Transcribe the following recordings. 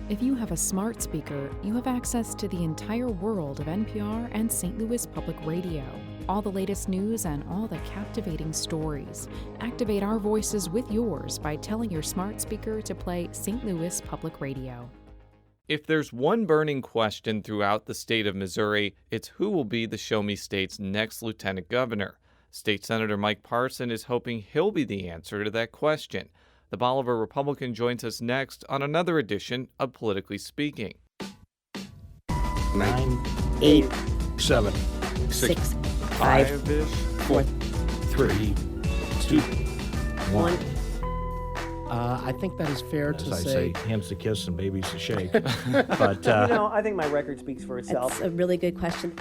If you have a smart speaker, you have access to the entire world of NPR and St. Louis Public Radio. All the latest news and all the captivating stories. Activate our voices with yours by telling your smart speaker to play St. Louis Public Radio. If there's one burning question throughout the state of Missouri, it's who will be the Show Me State's next lieutenant governor. State Senator Mike Parson is hoping he'll be the answer to that question. The Bolivar Republican joins us next on another edition of Politically Speaking. 9, 8, 7, 6, 5, 4, 3, 2, 1. I think that is fair to As I say. hands to kiss and babies to shake. But I think my record speaks for itself. That's a really good question.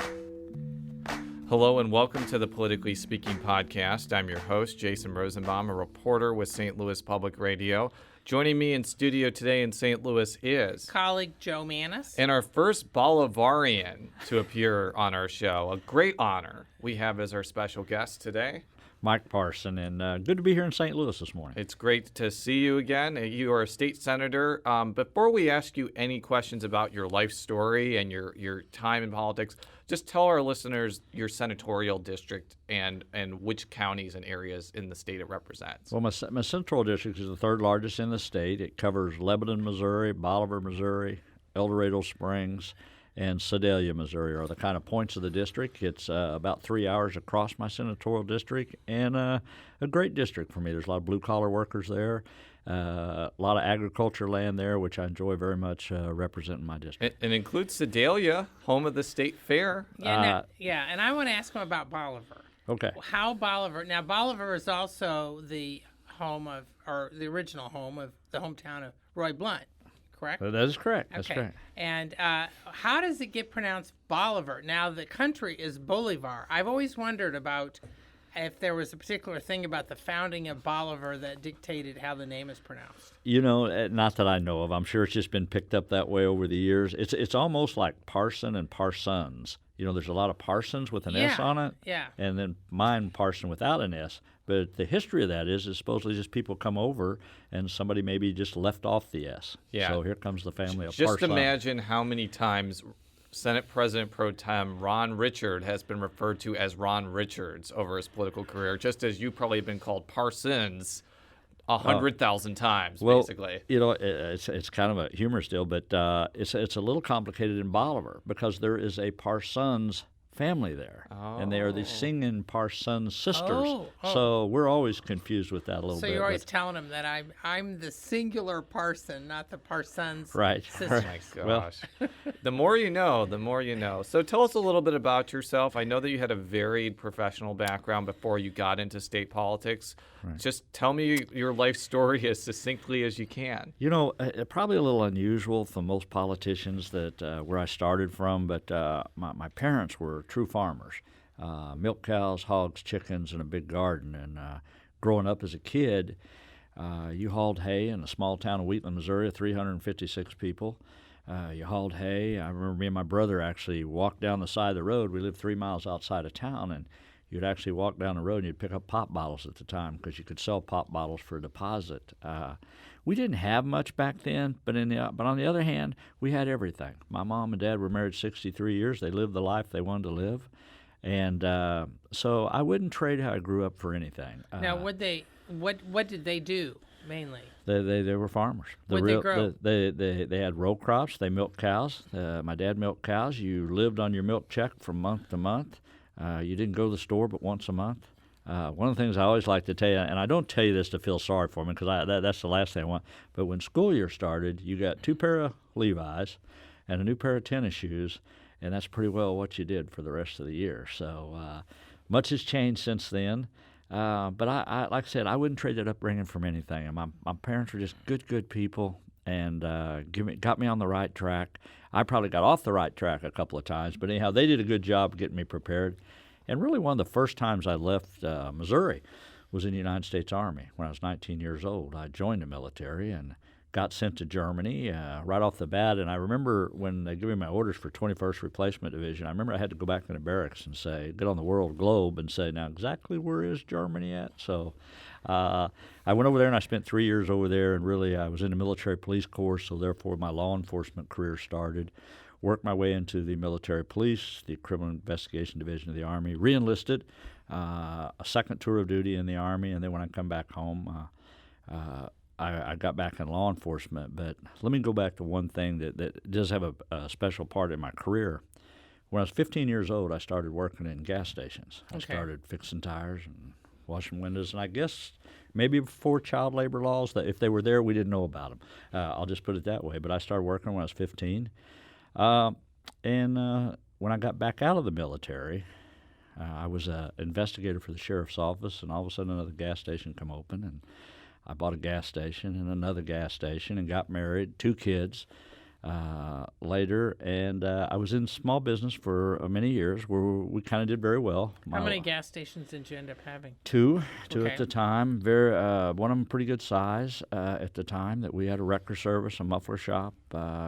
Hello and welcome to the Politically Speaking podcast. I'm your host, Jason Rosenbaum, a reporter with St. Louis Public Radio. Joining me in studio today in St. Louis is colleague Joe Mannies. And our first Bolivarian to appear on our show. A great honor we have as our special guest today. Mike Parson, and good to be here in St. Louis this morning. It's great to see you again. You are a state senator. Before we ask you any questions about your life story and your time in politics, just tell our listeners your senatorial district and which counties and areas in the state it represents. Well, my senatorial district is the third largest in the state. It covers Lebanon, Missouri, Bolivar, Missouri, El Dorado Springs, and Sedalia, Missouri are the kind of points of the district. It's about 3 hours across my senatorial district, and a great district for me. There's a lot of blue-collar workers there, a lot of agriculture land there, which I enjoy very much representing my district. It includes Sedalia, home of the state fair. And I want to ask him about Bolivar. Okay. How Bolivar? Now, Bolivar is also the home of, or the original home of the hometown of Roy Blunt. Correct? That is correct. Okay. That's correct. And how does it get pronounced Bolivar? Now, the country is Bolivar. I've always wondered about if there was a particular thing about the founding of Bolivar that dictated how the name is pronounced. You know, not that I know of. I'm sure it's just been picked up that way over the years. It's almost like Parson and Parsons. You know, there's a lot of Parsons with an S on it. Yeah. And then mine Parson without an S. But the history of that is supposedly just people come over and somebody maybe just left off the S. Yeah. So here comes the family of Just Parson. imagine how many times Senate President Pro Tem Ron Richard has been referred to as Ron Richards over his political career, just as you probably have been called Parsons 100,000 times, basically. You know, it's kind of a humorous deal, but it's a little complicated in Bolivar because there is a Parsons family there, and they are the singing Parsons sisters. So we're always confused with that a little bit. So you're always telling them that I'm the singular Parson, not the Parsons sister. Right. Oh my gosh. The more you know, the more you know. So tell us a little bit about yourself. I know that you had a varied professional background before you got into state politics. Right. Just tell me your life story as succinctly as you can. You know, probably a little unusual for most politicians that where I started from, but my parents were true farmers. Milk cows, hogs, chickens, and a big garden. And growing up as a kid, you hauled hay in a small town of Wheatland, Missouri, 356 people. You hauled hay. I remember me and my brother actually walked down the side of the road. We lived 3 miles outside of town, and you'd actually walk down the road and you'd pick up pop bottles at the time because you could sell pop bottles for a deposit. We didn't have much back then, but on the other hand, we had everything. My mom and dad were married 63 years. They lived the life they wanted to live. And so I wouldn't trade how I grew up for anything. Now, what did they do mainly? They were farmers. What they grow? They had row crops. They milked cows. My dad milked cows. You lived on your milk check from month to month. You didn't go to the store but once a month. One of the things I always like to tell you, and I don't tell you this to feel sorry for me because that's the last thing I want, but when school year started, you got 2 pair of Levi's and a new pair of tennis shoes, and that's pretty well what you did for the rest of the year. So much has changed since then. But I like I said, I wouldn't trade that upbringing from anything. And my parents were just good people and got me on the right track. I probably got off the right track a couple of times, but anyhow, they did a good job getting me prepared. And really one of the first times I left Missouri was in the United States Army. When I was 19 years old, I joined the military and got sent to Germany right off the bat. And I remember when they gave me my orders for 21st Replacement Division, I remember I had to go back in the barracks and get on the world globe and say, now exactly where is Germany at? So I went over there and I spent 3 years over there, and really I was in the military police corps, so therefore my law enforcement career started. Worked my way into the military police, the criminal investigation division of the Army, re-enlisted, a second tour of duty in the Army, and then when I come back home, I got back in law enforcement. But let me go back to one thing that does have a special part in my career. When I was 15 years old, I started working in gas stations. I started fixing tires and washing windows, and I guess maybe before child labor laws, that if they were there, we didn't know about them. I'll just put it that way. But I started working when I was 15. And when I got back out of the military, I was an investigator for the sheriff's office, and all of a sudden another gas station come open, and I bought a gas station and another gas station and got married, 2 kids later, and I was in small business for many years where we kind of did very well. How many gas stations did you end up having? Two at the time. One of them pretty good size at the time. That we had a wrecker service, a muffler shop.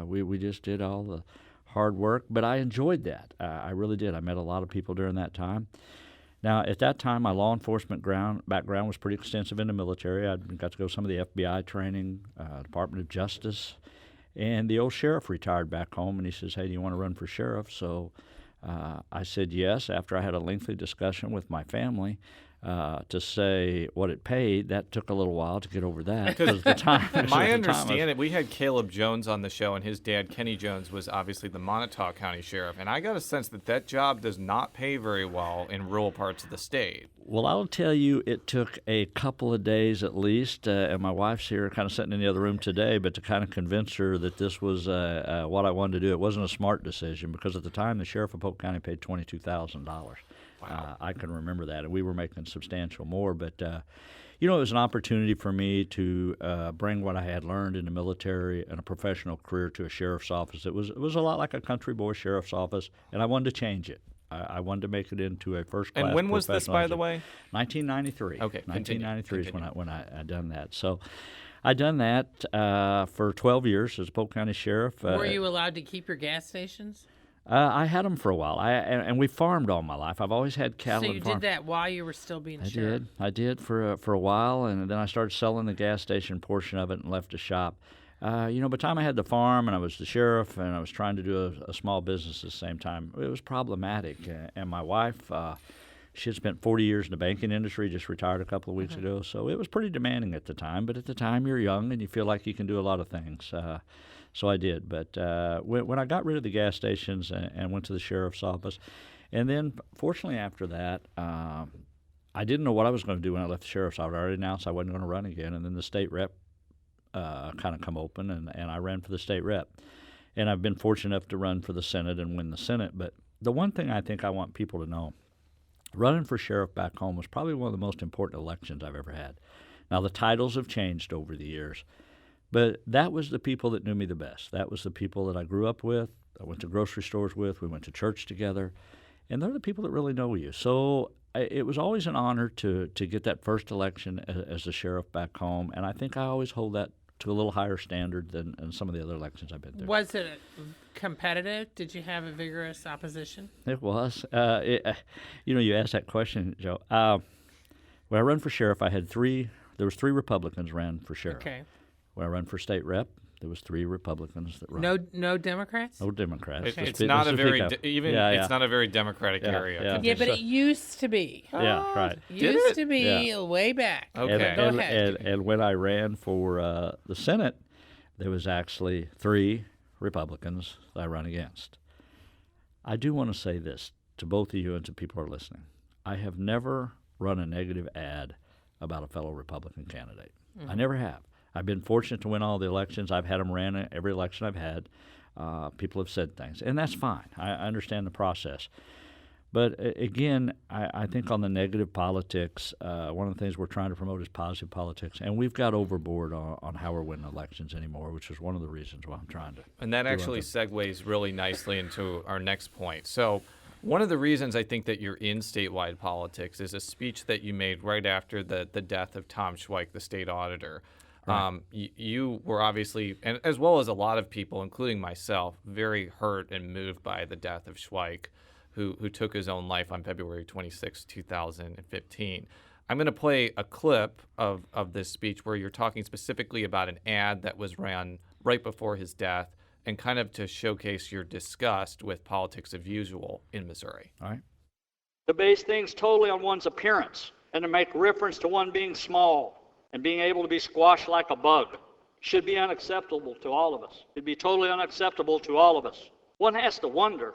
We just did all the hard work, but I enjoyed that. I really did. I met a lot of people during that time. Now, at that time, my law enforcement background was pretty extensive in the military. I got to go some of the FBI training, Department of Justice. And the old sheriff retired back home, and he says, hey, do you want to run for sheriff? So I said yes. After I had a lengthy discussion with my family to say what it paid, that took a little while to get over that. Because the time, my understanding, we had Caleb Jones on the show, and his dad, Kenny Jones, was obviously the Montauk County Sheriff. And I got a sense that job does not pay very well in rural parts of the state. Well, I'll tell you, it took a couple of days at least, and my wife's here kind of sitting in the other room today, but to kind of convince her that this was what I wanted to do. It wasn't a smart decision because at the time the sheriff of Polk County paid $22,000. Wow. I can remember that, and we were making substantial more. But, it was an opportunity for me to bring what I had learned in the military and a professional career to a sheriff's office. It was a lot like a country boy sheriff's office, and I wanted to change it. I wanted to make it into a first-class. And when was this, by the way? 1993. Okay, 1993 is when I done that. So I done that for 12 years as Polk County Sheriff. Were you allowed to keep your gas stations? I had them for a while. And we farmed all my life. I've always had cattle. So you did that while you were still being sheriff? I did for a while, and then I started selling the gas station portion of it and left the shop. By the time I had the farm and I was the sheriff and I was trying to do a small business at the same time, it was problematic. And my wife, she had spent 40 years in the banking industry, just retired a couple of weeks ago, so it was pretty demanding at the time. But at the time, you're young and you feel like you can do a lot of things. So I did. But when I got rid of the gas stations and went to the sheriff's office, and then fortunately after that, I didn't know what I was going to do when I left the sheriff's office. I already announced I wasn't going to run again, and then the state rep kind of come open, and I ran for the state rep. And I've been fortunate enough to run for the Senate and win the Senate. But the one thing I think I want people to know, running for sheriff back home was probably one of the most important elections I've ever had. Now, the titles have changed over the years, but that was the people that knew me the best. That was the people that I grew up with, I went to grocery stores with, we went to church together, and they're the people that really know you. So it was always an honor to get that first election as the sheriff back home, and I think I always hold that to a little higher standard than some of the other elections I've been through. Was it competitive? Did you have a vigorous opposition? It was. You asked that question, Joe. When I ran for sheriff, there was 3 Republicans ran for sheriff. Okay. When I ran for state rep, there was 3 Republicans that ran. No Democrats? No Democrats. It's not a very it's not a very Democratic area. Yeah, but it used to be. Yeah, right. Used to be way back. Okay. Go ahead. And when I ran for the Senate, there was actually 3 Republicans that I ran against. I do want to say this to both of you and to people who are listening. I have never run a negative ad about a fellow Republican candidate. I never have. I've been fortunate to win all the elections. I've had them ran every election I've had. People have said things, and that's fine. I understand the process. But again, I think on the negative politics, one of the things we're trying to promote is positive politics, and we've got overboard on how we're winning elections anymore, which is one of the reasons why I'm trying to. And that actually segues really nicely into our next point. So one of the reasons I think that you're in statewide politics is a speech that you made right after the death of Tom Schweik, the state auditor. Right. You were obviously, and as well as a lot of people, including myself, very hurt and moved by the death of Schweik, who took his own life on February 26, 2015. I'm going to play a clip of this speech where you're talking specifically about an ad that was ran right before his death and kind of to showcase your disgust with politics as usual in Missouri. All right. To base things totally on one's appearance and to make reference to one being small and being able to be squashed like a bug should be unacceptable to all of us. It'd be totally unacceptable to all of us. One has to wonder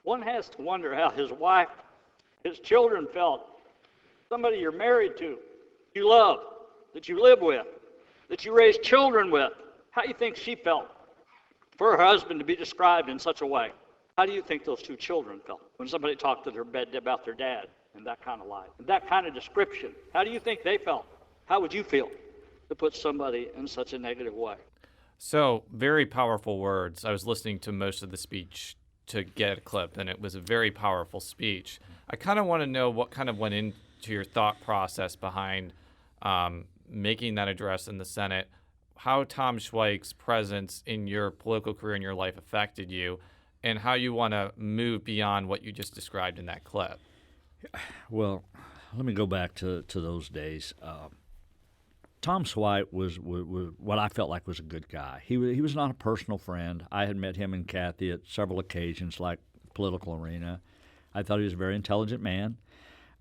how his wife, his children felt. Somebody you're married to, you love, that you live with, that you raise children with. How do you think she felt for her husband to be described in such a way? How do you think those two children felt when somebody talked to their bed about their dad in that kind of light, in that kind of description? How do you think they felt? How would you feel to put somebody in such a negative way? So, very powerful words. I was listening to most of the speech to get a clip, and it was a very powerful speech. I kind of want to know what kind of went into your thought process behind making that address in the Senate, how Tom Schweik's presence in your political career and your life affected you, and how you want to move beyond what you just described in that clip. Well, let me go back to those days. Tom Schweik was what I felt like was a good guy. He was not a personal friend. I had met him and Kathy at several occasions, like political arena. I thought he was a very intelligent man.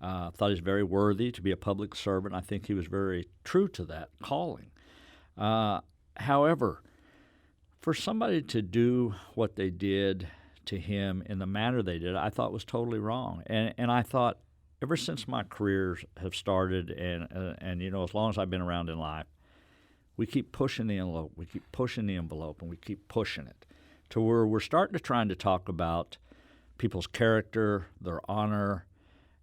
I thought he was very worthy to be a public servant. I think he was very true to that calling. However, for somebody to do what they did to him in the manner they did, I thought was totally wrong. And I thought, ever since my careers have started, and you know, as long as I've been around in life, we keep pushing the envelope, and we keep pushing it to where we're starting to talk about people's character, their honor,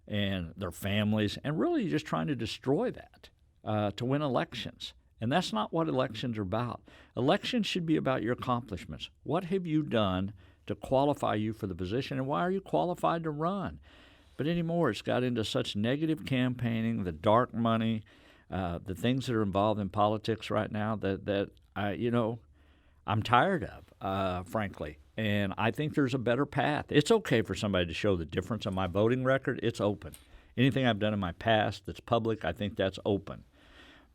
and their families, and really just trying to destroy that to win elections. And that's not what elections are about. Elections should be about your accomplishments. What have you done to qualify you for the position, and why are you qualified to run? But anymore, it's got into such negative campaigning, the dark money, the things that are involved in politics right now that I'm tired of, frankly. And I think there's a better path. It's okay for somebody to show the difference on my voting record. It's open. Anything I've done in my past that's public, I think that's open.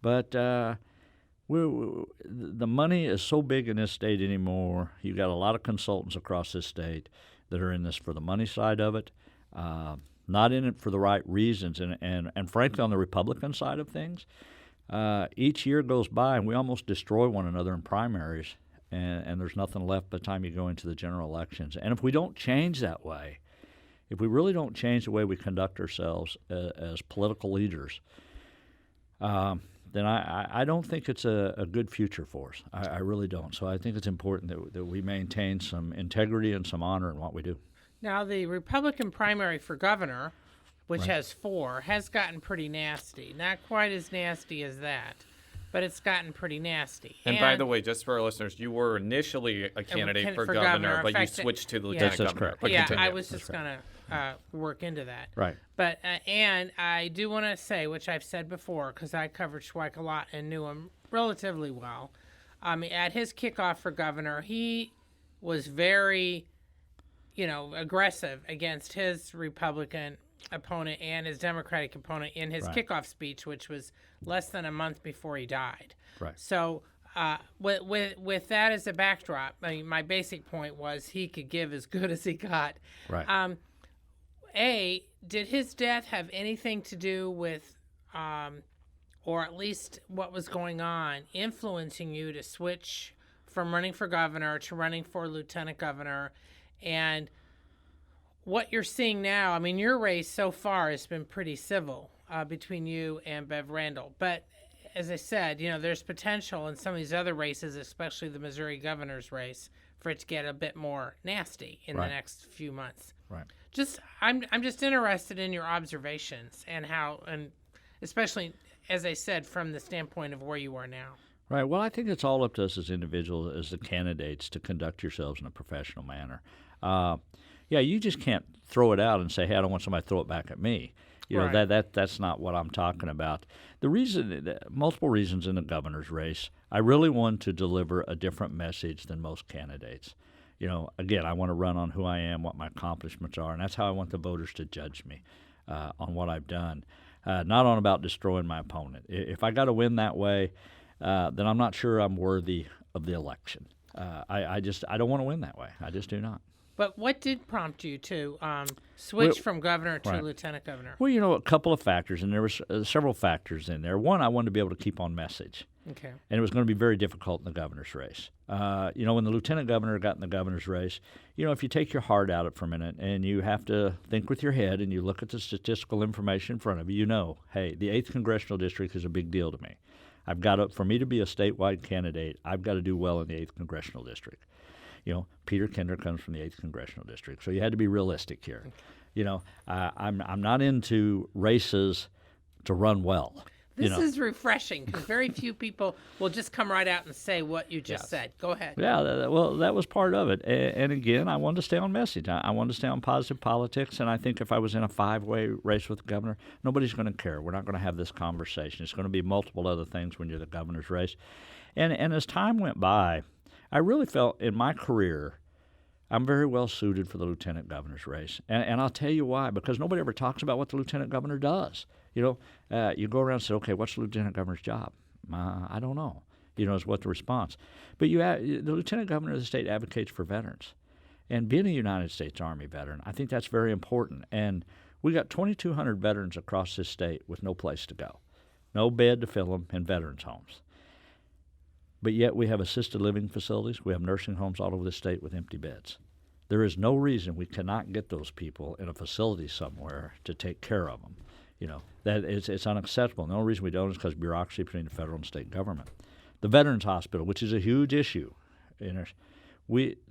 But the money is so big in this state anymore. You've got a lot of consultants across this state that are in this for the money side of it, not in it for the right reasons. And frankly, on the Republican side of things, each year goes by and we almost destroy one another in primaries, and there's nothing left by the time you go into the general elections. And if we don't change that way, if we really don't change the way we conduct ourselves as political leaders, then I don't think it's a good future for us. I really don't. So I think it's important that we maintain some integrity and some honor in what we do. Now, the Republican primary for governor, which Right. has 4, has gotten pretty nasty. Not quite as nasty as that, but it's gotten pretty nasty. And by the way, just for our listeners, you were initially a candidate for governor, but you switched to the lieutenant That's governor. correct. But yeah, continue. I was just going to work into that. Right. But and I do want to say, which I've said before, because I covered Schweik a lot and knew him relatively well. At his kickoff for governor, he was very, aggressive against his Republican opponent and his Democratic opponent in his Right. kickoff speech, which was less than a month before he died. Right. So with that as a backdrop, my basic point was he could give as good as he got. Right. Did his death have anything to do with, or at least what was going on, influencing you to switch from running for governor to running for lieutenant governor? And what you're seeing now, your race so far has been pretty civil between you and Bev Randall. But as I said, there's potential in some of these other races, especially the Missouri governor's race, for it to get a bit more nasty in Right. the next few months. Right. I'm just interested in your observations and how, and especially, as I said, from the standpoint of where you are now. Right. Well, I think it's all up to us as individuals, as the candidates, to conduct yourselves in a professional manner. You just can't throw it out and say, "Hey, I don't want somebody to throw it back at me." Right. That's not what I'm talking about. The reason, multiple reasons in the governor's race, I really want to deliver a different message than most candidates. Again, I want to run on who I am, what my accomplishments are, and that's how I want the voters to judge me on what I've done. not on about destroying my opponent. If I got to win that way, then I'm not sure I'm worthy of the election. I don't want to win that way. I just do not. But what did prompt you to switch from governor to right. lieutenant governor? Well, a couple of factors, and there was several factors in there. One, I wanted to be able to keep on message. Okay. And it was going to be very difficult in the governor's race. When the lieutenant governor got in the governor's race, if you take your heart out of it for a minute and you have to think with your head and you look at the statistical information in front of you, hey, the 8th Congressional District is a big deal to me. For me to be a statewide candidate, I've got to do well in the 8th Congressional District. Peter Kinder comes from the 8th Congressional District, so you had to be realistic here. I'm not into races to run well. This is refreshing because very few people will just come right out and say what you just said. Go ahead. Yeah, that was part of it. And again, I wanted to stay on message. I wanted to stay on positive politics, and I think if I was in a 5-way race with the governor, nobody's going to care. We're not going to have this conversation. It's going to be multiple other things when you're the governor's race. And as time went by, I really felt in my career I'm very well suited for the lieutenant governor's race. And I'll tell you why, because nobody ever talks about what the lieutenant governor does. You go around and say, okay, what's the lieutenant governor's job? I don't know, is what the response. But the lieutenant governor of the state advocates for veterans. And being a United States Army veteran, I think that's very important. And we got 2,200 veterans across this state with no place to go, no bed to fill them in veterans' homes. But yet we have assisted living facilities. We have nursing homes all over the state with empty beds. There is no reason we cannot get those people in a facility somewhere to take care of them. That it's unacceptable. The only reason we don't is because of bureaucracy between the federal and state government. The Veterans Hospital, which is a huge issue,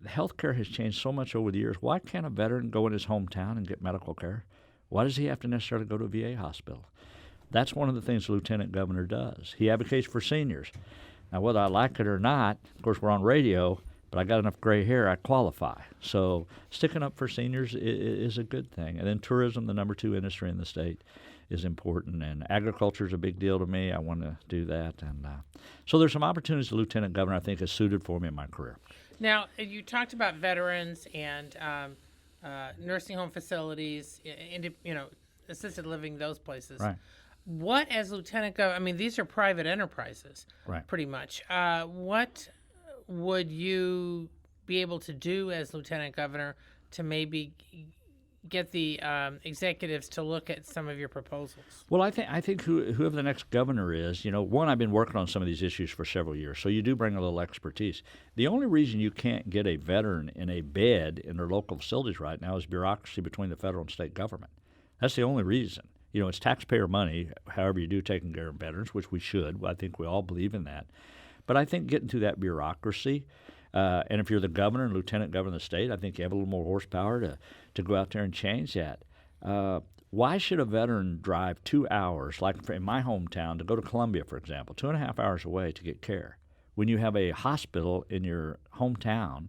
health care has changed so much over the years. Why can't a veteran go in his hometown and get medical care? Why does he have to necessarily go to a VA hospital? That's one of the things the lieutenant governor does. He advocates for seniors. Now, whether I like it or not, of course, we're on radio, but I got enough gray hair, I qualify. So sticking up for seniors is a good thing. And then tourism, the number 2 industry in the state, is important. And agriculture is a big deal to me. I want to do that. And so there's some opportunities the lieutenant governor, I think, is suited for me in my career. Now, you talked about veterans and nursing home facilities, assisted living, those places. Right. What, as lieutenant governor, these are private enterprises, right, pretty much. What would you be able to do as lieutenant governor to maybe get the executives to look at some of your proposals? Well, I think whoever the next governor is, one, I've been working on some of these issues for several years, so you do bring a little expertise. The only reason you can't get a veteran in a bed in their local facilities right now is bureaucracy between the federal and state government. That's the only reason. It's taxpayer money, however you do, taking care of veterans, which we should. I think we all believe in that. But I think getting through that bureaucracy, and if you're the governor and lieutenant governor of the state, I think you have a little more horsepower to go out there and change that. Why should a veteran drive 2 hours, like in my hometown, to go to Columbia, for example, 2.5 hours away to get care, when you have a hospital in your hometown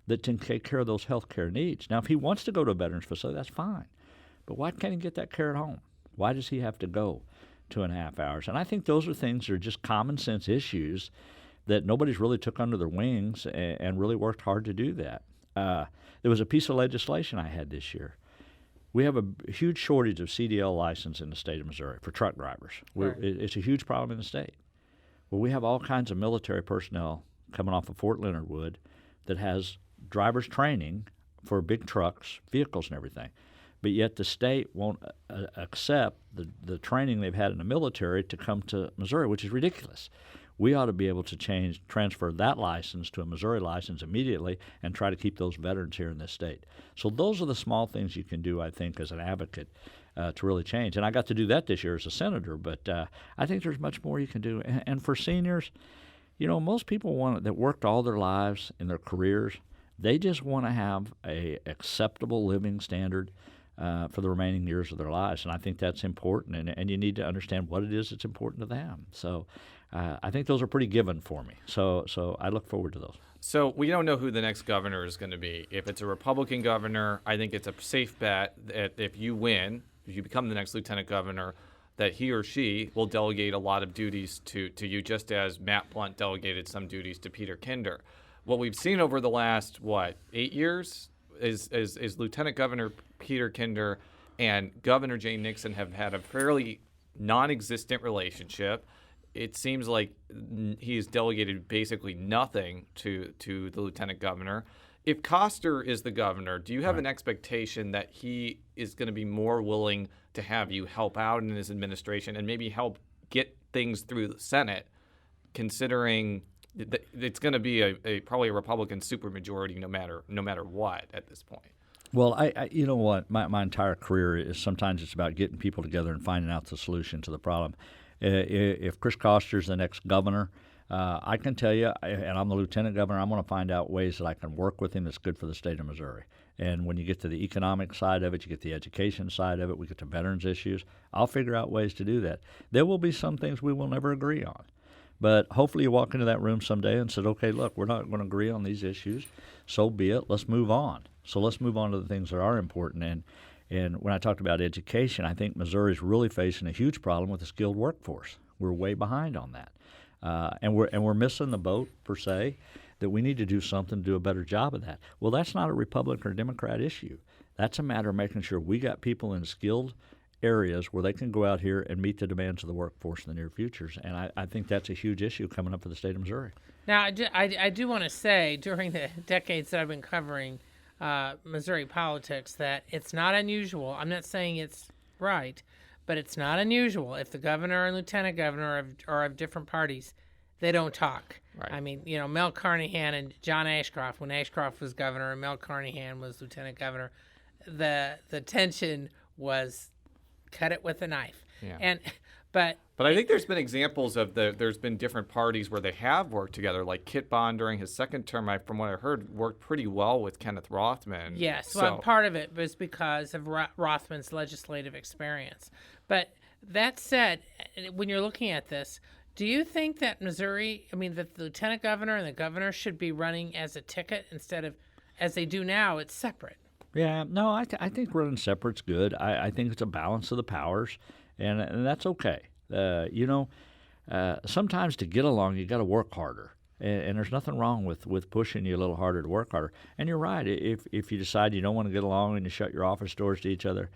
that can take care of those health care needs? Now, if he wants to go to a veterans facility, that's fine. But why can't he get that care at home? Why does he have to go 2.5 hours? And I think those are things that are just common sense issues that nobody's really took under their wings and really worked hard to do that. There was a piece of legislation I had this year. We have a huge shortage of CDL license in the state of Missouri for truck drivers. Right. It's a huge problem in the state. Well, we have all kinds of military personnel coming off of Fort Leonard Wood that has driver's training for big trucks, vehicles, and everything. But yet the state won't accept the training they've had in the military to come to Missouri, which is ridiculous. We ought to be able to transfer that license to a Missouri license immediately and try to keep those veterans here in this state. So those are the small things you can do, I think, as an advocate to really change. And I got to do that this year as a senator, but I think there's much more you can do. And for seniors, most people that worked all their lives in their careers, they just want to have a acceptable living standard for the remaining years of their lives. And I think that's important, and you need to understand what it is that's important to them. So I think those are pretty given for me. So I look forward to those. So we don't know who the next governor is going to be. If it's a Republican governor, I think it's a safe bet that if you win, if you become the next lieutenant governor, that he or she will delegate a lot of duties to you, just as Matt Blunt delegated some duties to Peter Kinder. What we've seen over the last, 8 years is Lieutenant Governor Peter Kinder and Governor Jay Nixon have had a fairly non-existent relationship. It seems like he has delegated basically nothing to the lieutenant governor. If Koster is the governor, do you have an expectation that he is going to be more willing to have you help out in his administration and maybe help get things through the Senate, considering that it's going to be probably a Republican supermajority no matter what at this point? Well, I you know what, my entire career is sometimes it's about getting people together and finding out the solution to the problem. If Chris Koster's the next governor, I can tell you, and I'm the lieutenant governor, I'm going to find out ways that I can work with him that's good for the state of Missouri. And when you get to the economic side of it, you get the education side of it, we get to veterans issues, I'll figure out ways to do that. There will be some things we will never agree on. But hopefully you walk into that room someday and said, okay, look, we're not going to agree on these issues. So be it. Let's move on. So let's move on to the things that are important. And when I talked about education, I think Missouri's really facing a huge problem with the skilled workforce. We're way behind on that. And we're missing the boat, per se, that we need to do something to do a better job of that. Well, that's not a Republican or Democrat issue. That's a matter of making sure we got people in skilled areas where they can go out here and meet the demands of the workforce in the near futures. And I think that's a huge issue coming up for the state of Missouri. Now, I do want to say, during the decades that I've been covering Missouri politics, that it's not unusual. I'm not saying it's right, but it's not unusual if the governor and lieutenant governor are of different parties, they don't talk. Right. I mean, Mel Carnahan and John Ashcroft, when Ashcroft was governor and Mel Carnahan was lieutenant governor, the tension was cut it with a knife. Yeah. But I think there's been examples of there's been different parties where they have worked together, like Kit Bond during his second term, from what I heard, worked pretty well with Kenneth Rothman. Yes, well, part of it was because of Rothman's legislative experience. But that said, when you're looking at this, do you think that that the lieutenant governor and the governor should be running as a ticket instead of, as they do now, it's separate? Yeah, no, I think running separate's good. I think it's a balance of the powers, and that's okay. Sometimes to get along, you got to work harder, and there's nothing wrong with pushing you a little harder to work harder. And you're right. If you decide you don't want to get along and you shut your office doors to each other,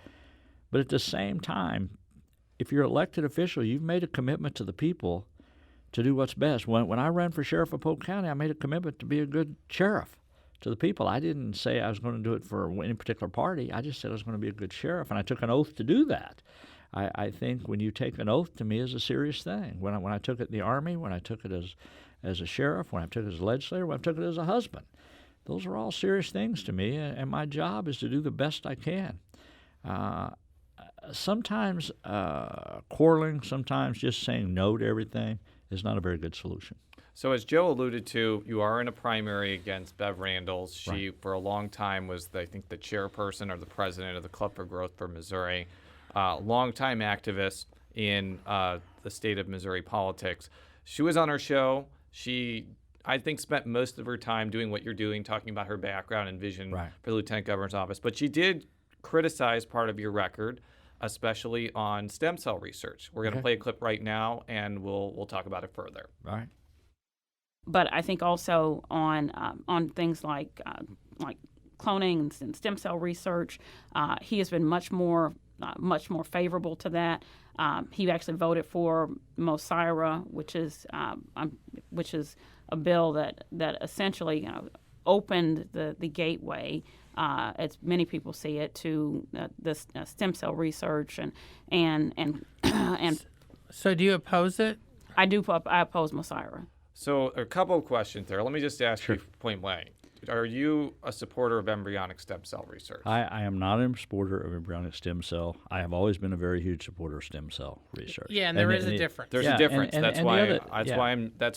but at the same time, if you're an elected official, you've made a commitment to the people to do what's best. When I ran for sheriff of Polk County, I made a commitment to be a good sheriff to the people. I didn't say I was going to do it for any particular party. I just said I was going to be a good sheriff, and I took an oath to do that. I think when you take an oath, to me, is a serious thing. When I took it in the Army, when I took it as a sheriff, when I took it as a legislator, when I took it as a husband, those are all serious things to me, and my job is to do the best I can. Sometimes quarreling, sometimes just saying no to everything is not a very good solution. So as Joe alluded to, you are in a primary against Bev Randles. She, for a long time, was, I think, the chairperson or the president of the Club for Growth for Missouri. Longtime activist in the state of Missouri politics. She was on our show. She, I think, spent most of her time doing what you're doing, talking about her background and vision for the lieutenant governor's office. But she did criticize part of your record, especially on stem cell research. We're going to play a clip right now, and we'll talk about it further. All right. But I think also on things like cloning and stem cell research, he has been much more favorable to that. He actually voted for MOSIRA, which is a bill that essentially opened the gateway, as many people see it, to this stem cell research and. So do you oppose it? I do. I oppose MOSIRA. So a couple of questions there. Let me just ask you point blank. Are you a supporter of embryonic stem cell research? I am not a supporter of embryonic stem cell. I have always been a very huge supporter of stem cell research. Yeah, and there is a difference. There's a difference. That's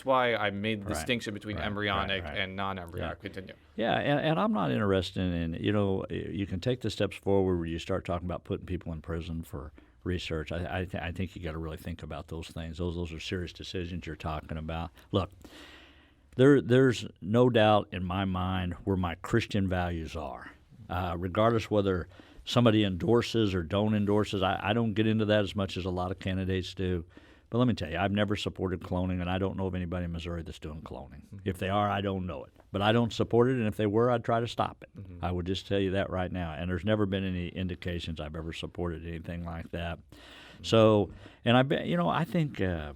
why I made the distinction between embryonic and non-embryonic. Continue. Yeah, and I'm not interested in you can take the steps forward where you start talking about putting people in prison for research. I think you got to really think about those things. Those are serious decisions you're talking about. Look. There's no doubt in my mind where my Christian values are. Regardless whether somebody endorses or don't endorses, I don't get into that as much as a lot of candidates do. But let me tell you, I've never supported cloning, and I don't know of anybody in Missouri that's doing cloning. Mm-hmm. If they are, I don't know it. But I don't support it, and if they were, I'd try to stop it. Mm-hmm. I would just tell you that right now. And there's never been any indications I've ever supported anything like that. So, and I think the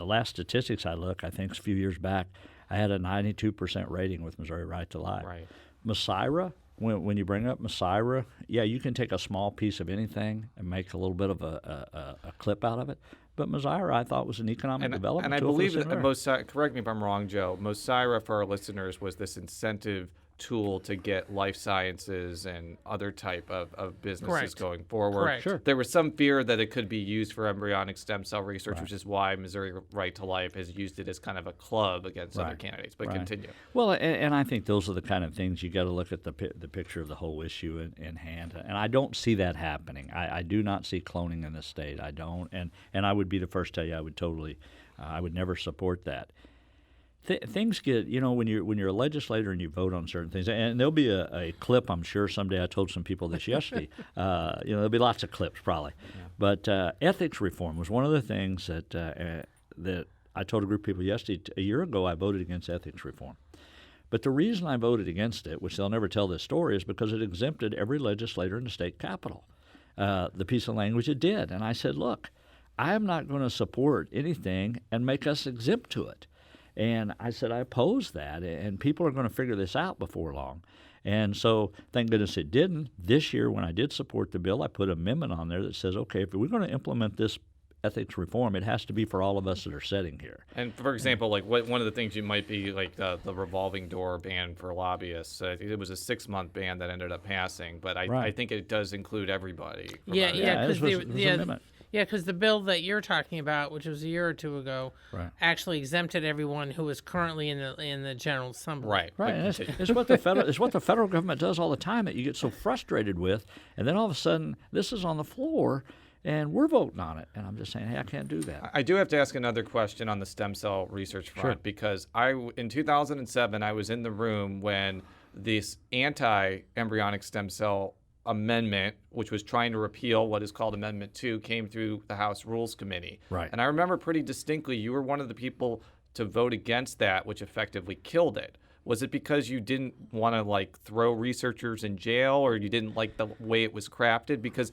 last statistics I look, I think a few years back, I had a 92% rating with Missouri Right to Life. Right. Messiah, when you bring up Messiah, yeah, you can take a small piece of anything and make a little bit of a clip out of it. But Messiah, I thought, was an economic development. And I tool believe for the that Mosiah, correct me if I'm wrong, Joe, Mosiah for our listeners was this incentive tool to get life sciences and other type of businesses going forward. Correct. Sure. There was some fear that it could be used for embryonic stem cell research, Right. which is why Missouri Right to Life has used it as kind of a club against other Right. candidates. But Right. continue. Well, and I think those are the kind of things you got to look at the picture of the whole issue in hand. And I don't see that happening. I do not see cloning in the state. I don't. And I would be the first to tell you I would totally, I would never support that. Things get, when you're a legislator and you vote on certain things, and there'll be a clip, I'm sure someday. I told some people this yesterday. There'll be lots of clips probably, but ethics reform was one of the things that I told a group of people yesterday. A year ago, I voted against ethics reform, but the reason I voted against it, which they'll never tell this story, is because it exempted every legislator in the state capitol. The piece of language it did, and I said, look, I am not going to support anything and make us exempt to it. And I said, I oppose that, and people are going to figure this out before long. And so thank goodness it didn't. This year, when I did support the bill, I put an amendment on there that says, okay, if we're going to implement this ethics reform, it has to be for all of us that are sitting here. And for example, like one of the things you might be like the revolving door ban for lobbyists. It was a 6-month ban that ended up passing, but I think it does include everybody. Because the bill that you're talking about, which was a year or two ago, Right. actually exempted everyone who was currently in the General Assembly. Right. Right, and it's what the federal government does all the time that you get so frustrated with, and then all of a sudden this is on the floor, and we're voting on it, and I'm just saying, hey, I can't do that. I do have to ask another question on the stem cell research front, Sure. because in 2007 I was in the room when this anti-embryonic stem cell amendment, which was trying to repeal what is called Amendment 2, came through the House Rules Committee. Right. And I remember pretty distinctly you were one of the people to vote against that, which effectively killed it. Was it because you didn't want to throw researchers in jail, or you didn't like the way it was crafted? Because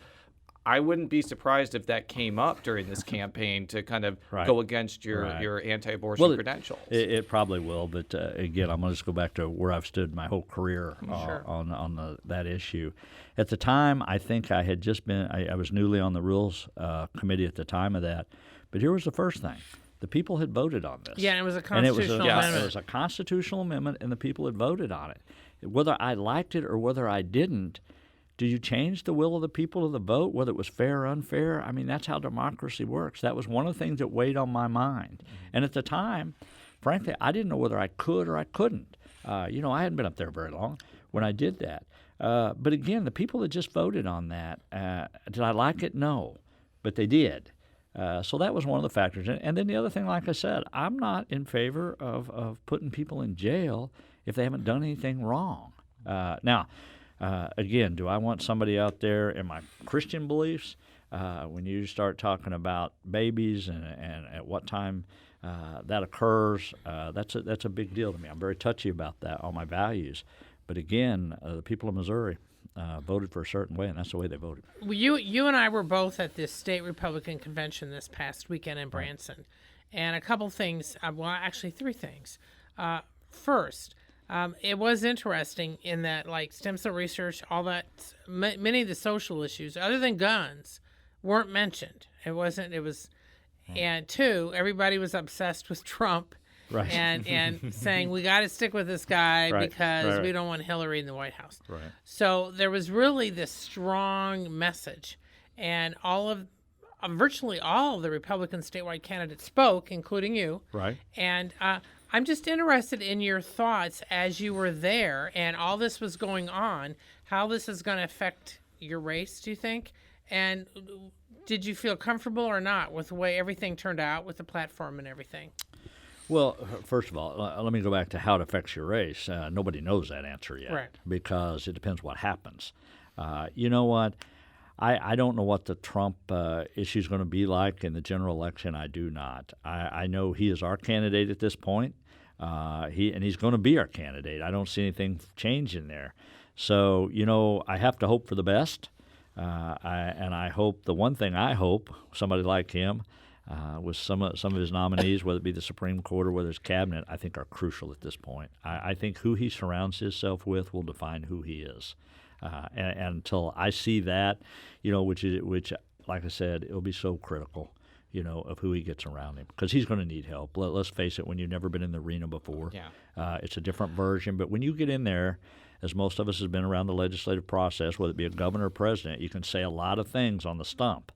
I wouldn't be surprised if that came up during this campaign to kind of Right. go against your anti-abortion credentials. It probably will, but again, I'm going to just go back to where I've stood my whole career on that issue. At the time, I think I had just been, I was newly on the Rules Committee at the time of that, but here was the first thing. The people had voted on this. Yeah, and it was a constitutional amendment. It was a constitutional amendment, and the people had voted on it. Whether I liked it or whether I didn't, do you change the will of the people to the vote, whether it was fair or unfair? I mean, that's how democracy works. That was one of the things that weighed on my mind. And at the time, frankly, I didn't know whether I could or I couldn't. I hadn't been up there very long when I did that. But again, the people that just voted on that, did I like it? No. But they did. So that was one of the factors. And then the other thing, like I said, I'm not in favor of putting people in jail if they haven't done anything wrong. Now, again, do I want somebody out there in my Christian beliefs? When you start talking about babies and at what time that occurs, that's a big deal to me. I'm very touchy about that, all my values. But again, the people of Missouri voted for a certain way, and that's the way they voted. Well, you and I were both at this state Republican convention this past weekend in Branson, and a couple things. Actually, 3 things. First, it was interesting in that, stem cell research, all that, many of the social issues, other than guns, weren't mentioned. It wasn't. It was, and 2, everybody was obsessed with Trump. Right. And saying we got to stick with this guy because we don't want Hillary in the White House. Right. So there was really this strong message, and virtually all of the Republican statewide candidates spoke, including you. Right. And I'm just interested in your thoughts as you were there and all this was going on, how this is going to affect your race, do you think? And did you feel comfortable or not with the way everything turned out with the platform and everything? Well, first of all, let me go back to how it affects your race. Nobody knows that answer yet, right, because it depends what happens. You know what? I don't know what the Trump issue is going to be like in the general election. I do not. I know he is our candidate at this point. He's going to be our candidate. I don't see anything changing there. So, I have to hope for the best. I hope, the one thing I hope, somebody like him, with some of his nominees, whether it be the Supreme Court or whether it's cabinet, I think are crucial at this point. I think who he surrounds himself with will define who he is. And until I see that, which like I said, it'll be so critical, of who he gets around him, because he's going to need help. Let's face it, when you've never been in the arena before, it's a different version. But when you get in there, as most of us have been around the legislative process, whether it be a governor or president, you can say a lot of things on the stump,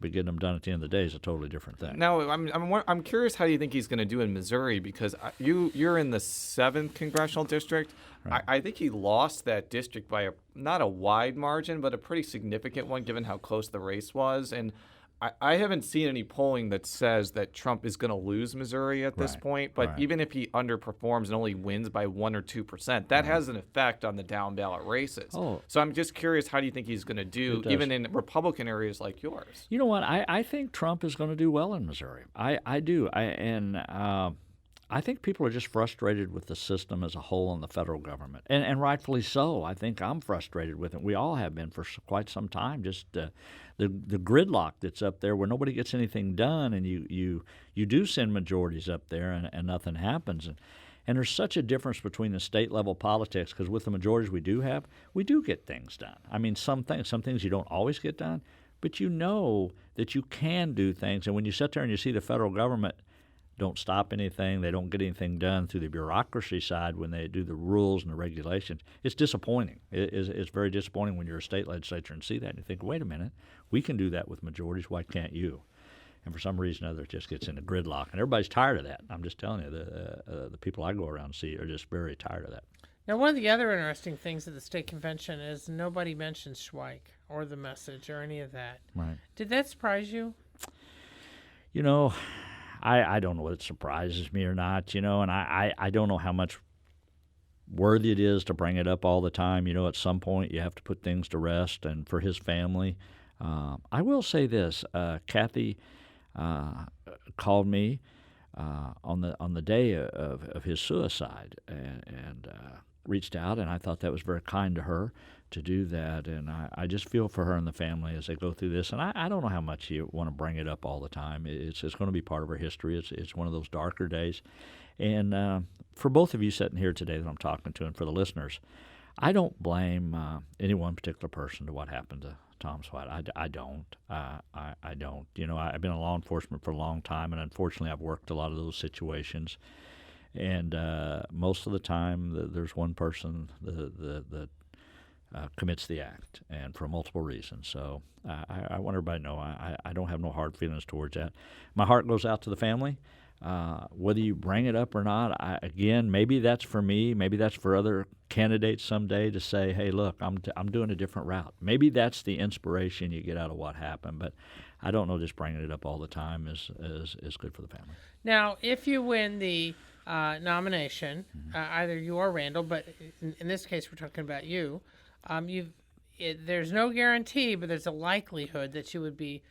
but getting them done at the end of the day is a totally different thing. Now, I'm curious, how do you think he's going to do in Missouri? Because you're in the 7th congressional district. Right. I think he lost that district by not a wide margin, but a pretty significant one, given how close the race was. And I haven't seen any polling that says that Trump is going to lose Missouri at this point. But even if he underperforms and only wins by 1 or 2%, that has an effect on the down ballot races. Oh. So I'm just curious, how do you think he's going to do, even in Republican areas like yours? You know what? I think Trump is going to do well in Missouri. I do. I think people are just frustrated with the system as a whole in the federal government, and rightfully so. I think I'm frustrated with it. We all have been for quite some time. Just the gridlock that's up there, where nobody gets anything done, and you do send majorities up there, and nothing happens. And there's such a difference between the state level politics, because with the majorities we do get things done. I mean, some things you don't always get done, but you know that you can do things. And when you sit there and you see the federal government don't stop anything, they don't get anything done through the bureaucracy side when they do the rules and the regulations, it's disappointing. It's very disappointing when you're a state legislature and see that and you think, wait a minute, we can do that with majorities, why can't you? And for some reason or other, it just gets into gridlock. And everybody's tired of that. I'm just telling you, the people I go around and see are just very tired of that. Now, one of the other interesting things at the state convention is nobody mentions Schweik or the message or any of that. Right. Did that surprise you? I don't know whether it surprises me or not, and I don't know how much worthy it is to bring it up all the time. At some point you have to put things to rest, and for his family. I will say this, Kathy called me on the day of his suicide and reached out, and I thought that was very kind to her to do that, and I just feel for her and the family as they go through this. And I don't know how much you want to bring it up all the time. It's going to be part of our history. It's one of those darker days. And for both of you sitting here today that I'm talking to, and for the listeners, I don't blame any one particular person to what happened to Tom Sweat. I don't. I don't. I've been in law enforcement for a long time, and unfortunately I've worked a lot of those situations. And most of the time there's one person that commits the act, and for multiple reasons. So I want everybody to know I don't have no hard feelings towards that. My heart goes out to the family. Whether you bring it up or not, again, maybe that's for me, maybe that's for other candidates someday to say, hey, look, I'm doing a different route. Maybe that's the inspiration you get out of what happened, but I don't know, just bringing it up all the time is good for the family. Now, if you win the nomination, either you or Randall, but in this case we're talking about you, there's no guarantee, but there's a likelihood that you would be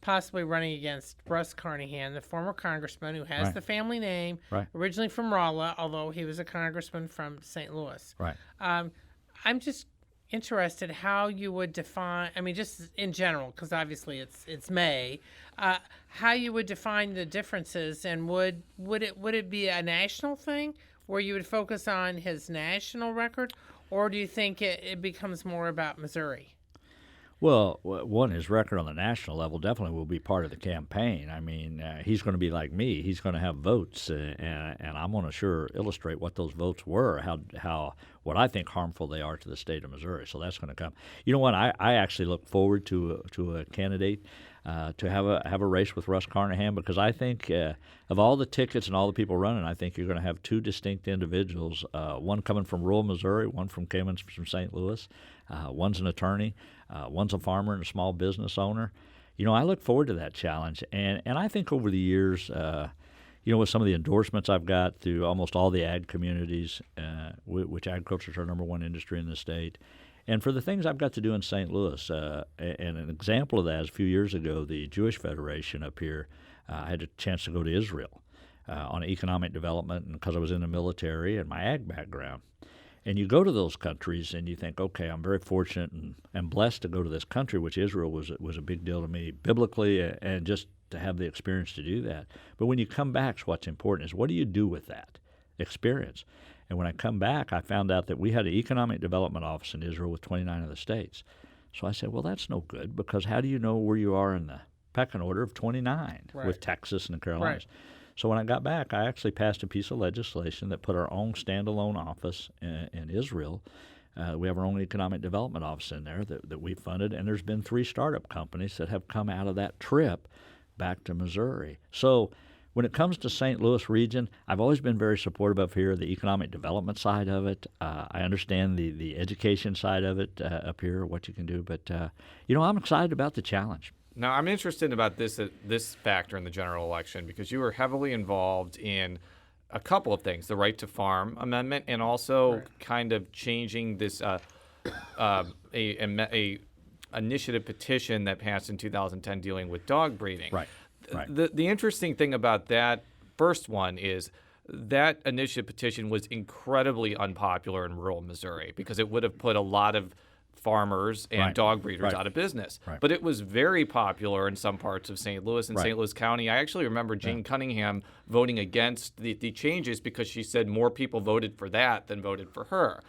possibly running against Russ Carnahan, the former congressman who has the family name, originally from Rolla, although he was a congressman from St. Louis. Right. I'm just interested how you would define, just in general, because obviously it's May, how you would define the differences, and would it be a national thing where you would focus on his national record, or do you think it becomes more about Missouri? Well, one, his record on the national level definitely will be part of the campaign. He's going to be like me. He's going to have votes, and I'm going to sure illustrate what those votes were, what I think harmful they are to the state of Missouri. So that's going to come. You know what? I actually look forward to a candidate to have a race with Russ Carnahan, because I think of all the tickets and all the people running, I think you're going to have two distinct individuals, one coming from rural Missouri, one from St. Louis. One's an attorney, one's a farmer and a small business owner. I look forward to that challenge, and I think over the years, with some of the endorsements I've got through almost all the ag communities, which agriculture is our number one industry in the state, and for the things I've got to do in St. Louis, and an example of that is a few years ago, the Jewish Federation up here, I had a chance to go to Israel on economic development, and because I was in the military and my ag background. And you go to those countries and you think, okay, I'm very fortunate and blessed to go to this country, which Israel was a big deal to me biblically and just to have the experience to do that. But when you come back, what's important is what do you do with that experience? And when I come back, I found out that we had an economic development office in Israel with 29 of the states. So I said, well, that's no good, because how do you know where you are in the pecking order of 29 with Texas and the Carolinas? Right. So when I got back, I actually passed a piece of legislation that put our own standalone office in Israel. We have our own economic development office in there that we funded, and there's been 3 startup companies that have come out of that trip back to Missouri. So when it comes to St. Louis region, I've always been very supportive of here, the economic development side of it. I understand the education side of it up here, what you can do. But, I'm excited about the challenge. Now, I'm interested about this factor in the general election because you were heavily involved in a couple of things, the Right to Farm Amendment and also kind of changing this a initiative petition that passed in 2010 dealing with dog breeding. Right. The interesting thing about that first one is that initiative petition was incredibly unpopular in rural Missouri because it would have put a lot of farmers and dog breeders out of business. Right. But it was very popular in some parts of St. Louis and St. Louis County. I actually remember Jane Cunningham voting against the changes because she said more people voted for that than voted for her.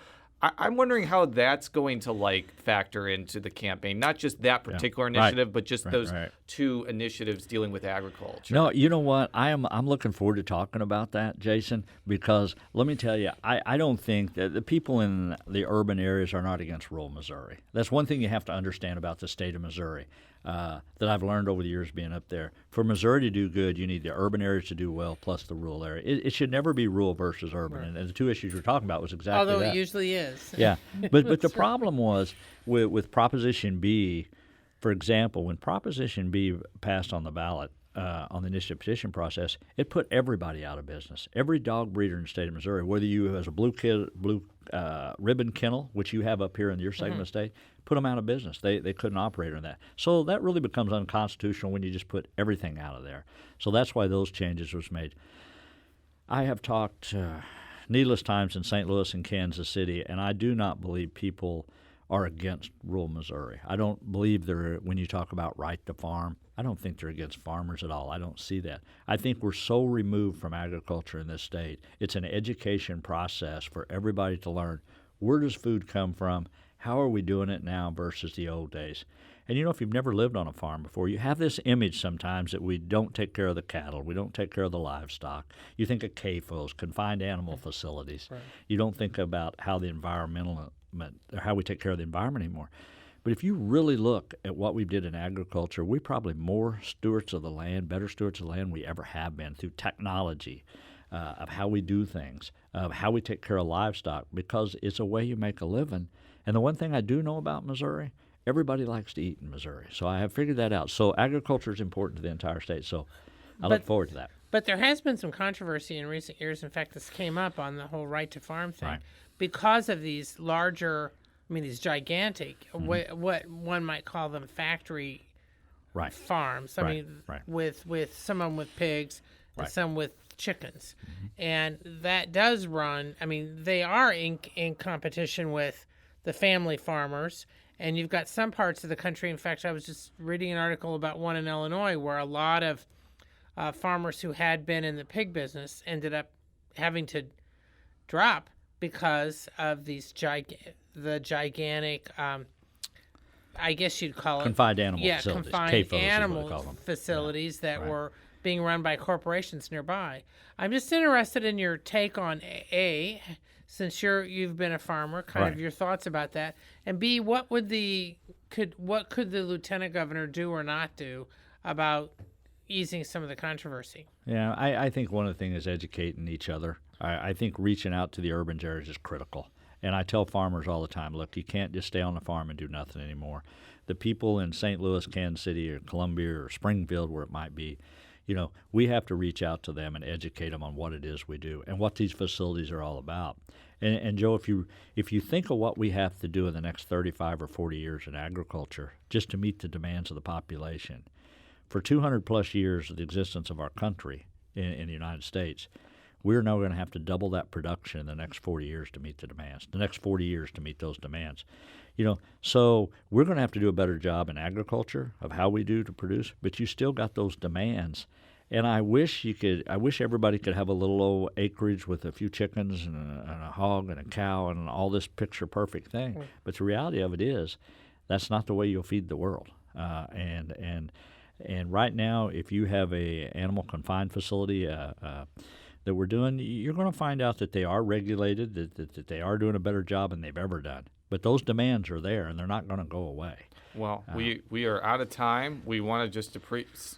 I'm wondering how that's going to factor into the campaign, not just that particular initiative, but just those 2 initiatives dealing with agriculture. No, you know what? I'm looking forward to talking about that, Jason, because let me tell you, I don't think that the people in the urban areas are not against rural Missouri. That's one thing you have to understand about the state of Missouri that I've learned over the years being up there. For Missouri to do good, you need the urban areas to do well plus the rural area. It should never be rural versus urban, and the 2 issues we're talking about was exactly that. Although it usually is. Yeah, but the problem was with Proposition B, for example, when Proposition B passed on the ballot on the initiative petition process, it put everybody out of business. Every dog breeder in the state of Missouri, whether you have a blue ribbon kennel, which you have up here in your segment of state, put them out of business. They couldn't operate on that. So that really becomes unconstitutional when you just put everything out of there. So that's why those changes was made. I have talked needless times in St. Louis and Kansas City, and I do not believe people are against rural Missouri. I don't believe when you talk about right to farm, I don't think they're against farmers at all. I don't see that. I think we're so removed from agriculture in this state. It's an education process for everybody to learn where does food come from, how are we doing it now versus the old days. And if you've never lived on a farm before, you have this image sometimes that we don't take care of the cattle, we don't take care of the livestock. You think of CAFOs, confined animal facilities. Right. You don't think about how the how we take care of the environment anymore. But if you really look at what we did in agriculture, we're probably more stewards of the land, better stewards of the land we ever have been through technology, of how we do things, of how we take care of livestock, because it's a way you make a living. And the one thing I do know about Missouri, everybody likes to eat in Missouri. So I have figured that out. So agriculture is important to the entire state. So I look forward to that. But there has been some controversy in recent years. In fact, this came up on the whole right to farm thing because of these larger, these gigantic, what one might call them factory farms. With some with pigs and some with chickens. And that does run, they are in competition with the family farmers. And you've got some parts of the country, in fact, I was just reading an article about one in Illinois where a lot of farmers who had been in the pig business ended up having to drop because of these gigantic, I guess you'd call it confined animal facilities. Confined animal facilities that were being run by corporations nearby. I'm just interested in your take on since you've been a farmer, kind of your thoughts about that, and B, what could the lieutenant governor do or not do about easing some of the controversy? Yeah, I think one of the things is educating each other. I think reaching out to the urban areas is critical. And I tell farmers all the time, look, you can't just stay on the farm and do nothing anymore. The people in St. Louis, Kansas City, or Columbia, or Springfield, where it might be, we have to reach out to them and educate them on what it is we do and what these facilities are all about. And Joe, if you think of what we have to do in the next 35 or 40 years in agriculture just to meet the demands of the population, for 200 plus years of the existence of our country in the United States, we're now going to have to double that production in the next 40 years to meet the next 40 years to meet those demands. So we're going to have to do a better job in agriculture of how we do to produce, but you still got those demands. And I wish everybody could have a little old acreage with a few chickens and a hog and a cow and all this picture perfect thing. But the reality of it is, that's not the way you'll feed the world. And right now, if you have a animal confined facility that we're doing, you're going to find out that they are regulated, that they are doing a better job than they've ever done. But those demands are there, and they're not going to go away. Well, we are out of time. We want to just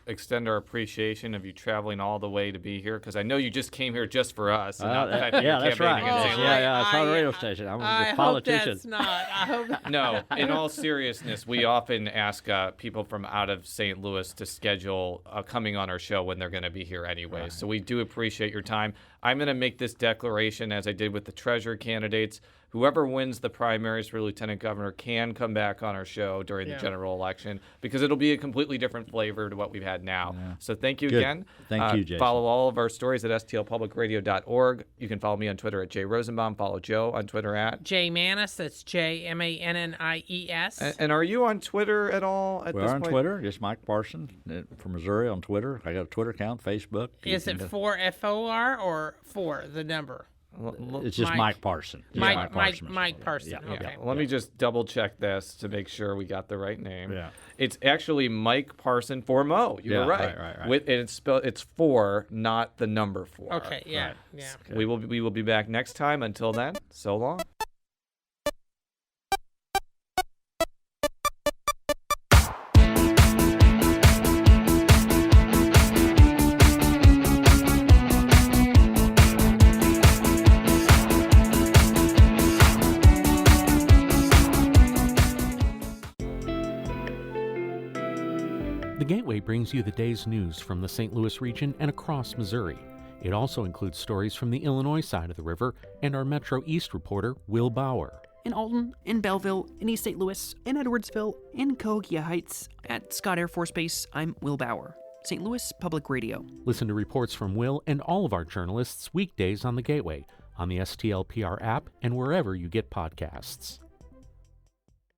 extend our appreciation of you traveling all the way to be here, because I know you just came here just for us. And not the fact that you're that's right. campaigning in St. Louis. It's not a radio station. I'm a politician. Hope that's not. I hope. No, in all seriousness, we often ask people from out of St. Louis to schedule coming on our show when they're going to be here anyways. Right. So we do appreciate your time. I'm going to make this declaration as I did with the treasurer candidates. Whoever wins the primaries for lieutenant governor can come back on our show during the general election, because it'll be a completely different flavor to what we've had now. Yeah. So thank you again. Thank you, Jason. Follow all of our stories at stlpublicradio.org. You can follow me on Twitter at Rosenbaum. Follow Joe on Twitter at J Mannies. That's JMANNIES. And are you on Twitter at all at this point? We're on Twitter. Just Mike Parson from Missouri on Twitter. I got a Twitter account, Facebook. Is it 4FOR or 4, the number? It's just Mike Parson. Mike Parson. Yeah. Okay. Yeah. Let me just double check this to make sure we got the right name. Yeah. It's actually Mike Parson for Mo. You were right. Right. And it's 4, not the number 4. Okay. Yeah. Right. Yeah. We will be back next time. Until then, so long. The Gateway brings you the day's news from the St. Louis region and across Missouri. It also includes stories from the Illinois side of the river and our Metro East reporter, Will Bauer. In Alton, in Belleville, in East St. Louis, in Edwardsville, in Cahokia Heights, at Scott Air Force Base, I'm Will Bauer, St. Louis Public Radio. Listen to reports from Will and all of our journalists weekdays on the Gateway, on the STLPR app, and wherever you get podcasts.